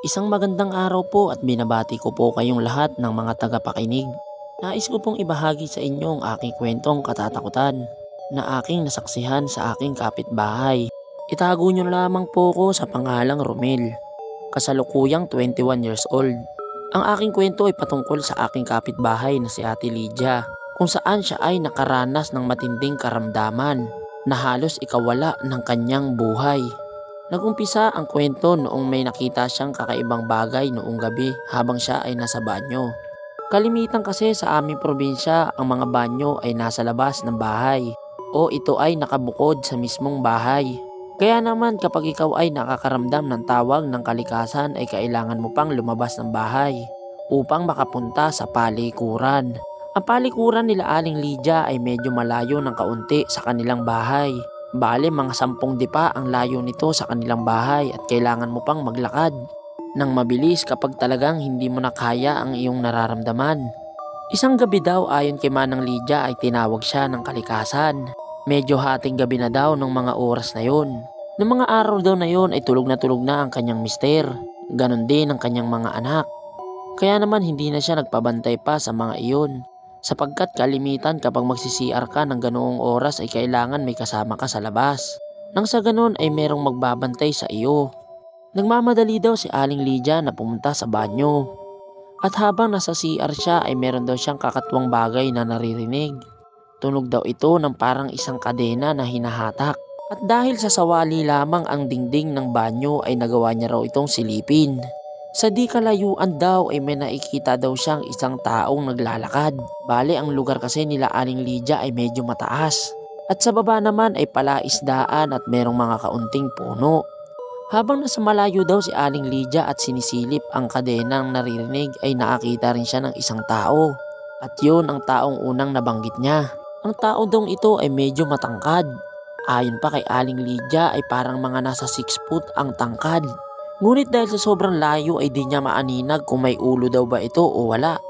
Isang magandang araw po at binabati ko po kayong lahat ng mga tagapakinig. Nais ko pong ibahagi sa inyo ang aking kwentong katatakutan na aking nasaksihan sa aking kapitbahay. Itago niyo lamang po ko sa pangalang Romel, kasalukuyang 21 years old. Ang aking kwento ay patungkol sa aking kapitbahay na si Ate Lydia, kung saan siya ay nakaranas ng matinding karamdaman na halos ikawala ng kanyang buhay. Nagumpisa ang kwento noong may nakita siyang kakaibang bagay noong gabi habang siya ay nasa banyo. Kalimitan kasi sa aming probinsya ang mga banyo ay nasa labas ng bahay o ito ay nakabukod sa mismong bahay. Kaya naman kapag ikaw ay nakakaramdam ng tawag ng kalikasan ay kailangan mo pang lumabas ng bahay upang makapunta sa palikuran. Ang palikuran nila Aling Lydia ay medyo malayo ng kaunti sa kanilang bahay. Bale mga 10 dipa ang layo nito sa kanilang bahay at kailangan mo pang maglakad ng mabilis kapag talagang hindi mo na kaya ang iyong nararamdaman. Isang gabi daw ayon kay Manang Lydia ay tinawag siya ng kalikasan. Medyo hating gabi na daw ng mga oras na yon. Noong mga araw daw na yon ay tulog na ang kanyang mister. Ganon din ang kanyang mga anak. Kaya naman hindi na siya nagpabantay pa sa mga iyon. Sapagkat kalimitan kapag magsi-CR ka ng ganoong oras ay kailangan may kasama ka sa labas. Nang sa ganon ay merong magbabantay sa iyo. Nagmamadali daw si Aling Lydia na pumunta sa banyo. At habang nasa CR siya ay meron daw siyang kakatwang bagay na naririnig. Tunog daw ito ng parang isang kadena na hinahatak. At dahil sa sawali lamang ang dingding ng banyo ay nagawa niya raw itong silipin. Sa di kalayuan daw ay may nakikita daw siyang isang taong naglalakad. Bale ang lugar kasi nila Aling Lydia ay medyo mataas. At sa baba naman ay palaisdaan at merong mga kaunting puno. Habang nasa malayo daw si Aling Lydia at sinisilip ang kadenang naririnig ay nakakita rin siya ng isang tao. At yun ang taong unang nabanggit niya. Ang tao daw ito ay medyo matangkad. Ayon pa kay Aling Lydia ay parang mga nasa 6 foot ang tangkad. Ngunit dahil sa sobrang layo ay di niya maaninag kung may ulo daw ba ito o wala.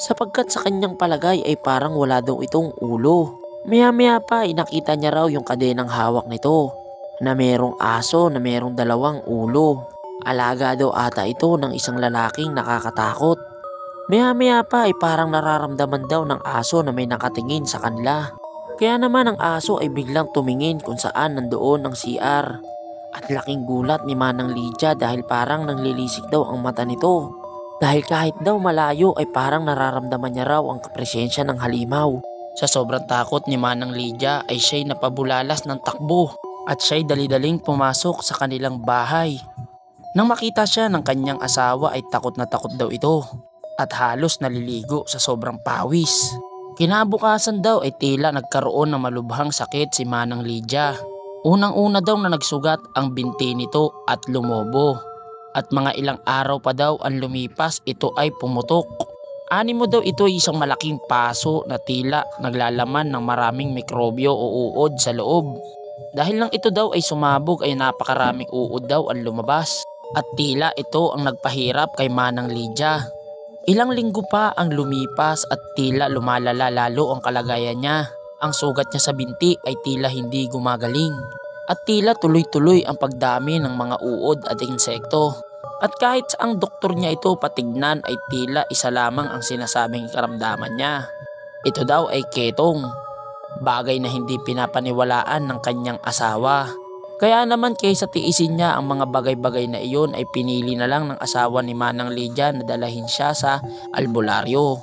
Sapagkat sa kanyang palagay ay parang wala daw itong ulo. Maya pa ay nakita niya raw yung kadenang hawak nito na merong aso na merong 2 ulo. Alaga daw ata ito ng isang lalaking nakakatakot. Maya pa ay parang nararamdaman daw ng aso na may nakatingin sa kanila. Kaya naman ang aso ay biglang tumingin kung saan nandoon ang CR. At laking gulat ni Manang Lydia dahil parang nanlilisik daw ang mata nito. Dahil kahit daw malayo ay parang nararamdaman niya raw ang presensya ng halimaw. Sa sobrang takot ni Manang Lydia ay siya'y napabulalas ng takbo at siya'y dali-daling pumasok sa kanilang bahay. Nang makita siya ng kanyang asawa ay takot na takot daw ito at halos naliligo sa sobrang pawis. Kinabukasan daw ay tila nagkaroon ng malubhang sakit si Manang Lydia. Unang-una daw na nagsugat ang binti nito at lumobo. At mga ilang araw pa daw ang lumipas ito ay pumutok. Animo daw ito ay isang malaking paso na tila naglalaman ng maraming mikrobyo o uod sa loob. Dahil lang ito daw ay sumabog ay napakaraming uod daw ang lumabas. At tila ito ang nagpahirap kay Manang Lydia. Ilang linggo pa ang lumipas at tila lumalala lalo ang kalagayan niya. Ang sugat niya sa binti ay tila hindi gumagaling at tila tuloy-tuloy ang pagdami ng mga uod at insekto. At kahit sa ang doktor niya ito patignan ay tila isa lamang ang sinasabing karamdaman niya. Ito daw ay ketong, bagay na hindi pinapaniwalaan ng kanyang asawa. Kaya naman kaysa tiisin niya ang mga bagay-bagay na iyon ay pinili na lang ng asawa ni Manang Lydia na dalahin siya sa albularyo.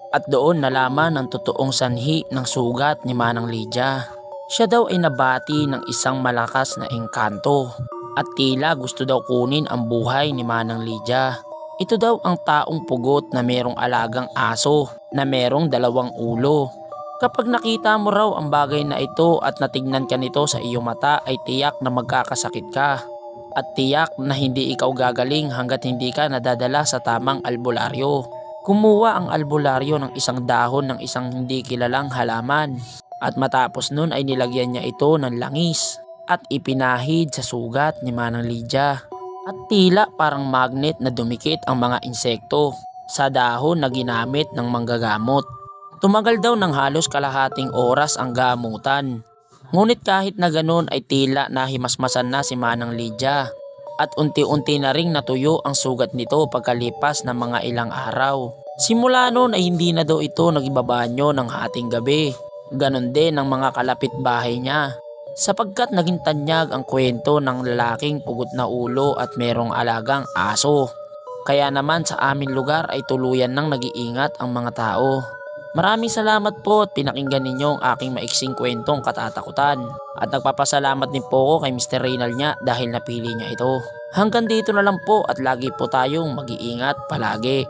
At doon nalaman ang totoong sanhi ng sugat ni Manang Lydia. Siya daw ay nabati ng isang malakas na engkanto at tila gusto daw kunin ang buhay ni Manang Lydia. Ito daw ang taong pugot na merong alagang aso na merong 2 ulo. Kapag nakita mo raw ang bagay na ito at natignan ka nito sa iyong mata ay tiyak na magkakasakit ka. At tiyak na hindi ikaw gagaling hanggat hindi ka nadadala sa tamang albularyo. Kumuha ang albularyo ng isang dahon ng isang hindi kilalang halaman at matapos nun ay nilagyan niya ito ng langis at ipinahid sa sugat ni Manang Lydia. At tila parang magnet na dumikit ang mga insekto sa dahon na ginamit ng manggagamot. Tumagal daw ng halos kalahating oras ang gamutan. Ngunit kahit na ganun ay tila nahimasmasan na si Manang Lydia. at unti-unti na ring natuyo ang sugat nito pagkalipas ng mga ilang araw. Simula noon ay hindi na daw ito nagibabanyo ng hating gabi. Ganon din ang mga kalapit bahay niya, sapagkat naging tanyag ang kwento ng lalaking pugot na ulo at merong alagang aso. Kaya naman sa aming lugar ay tuluyan nang nag-iingat ang mga tao. Maraming salamat po at pinakinggan ninyo ang aking maiksing kwentong katatakutan. At nagpapasalamat din po ako kay Mr. Reynald niya dahil napili niya ito. Hanggang dito na lang po at lagi po tayong mag-iingat palagi.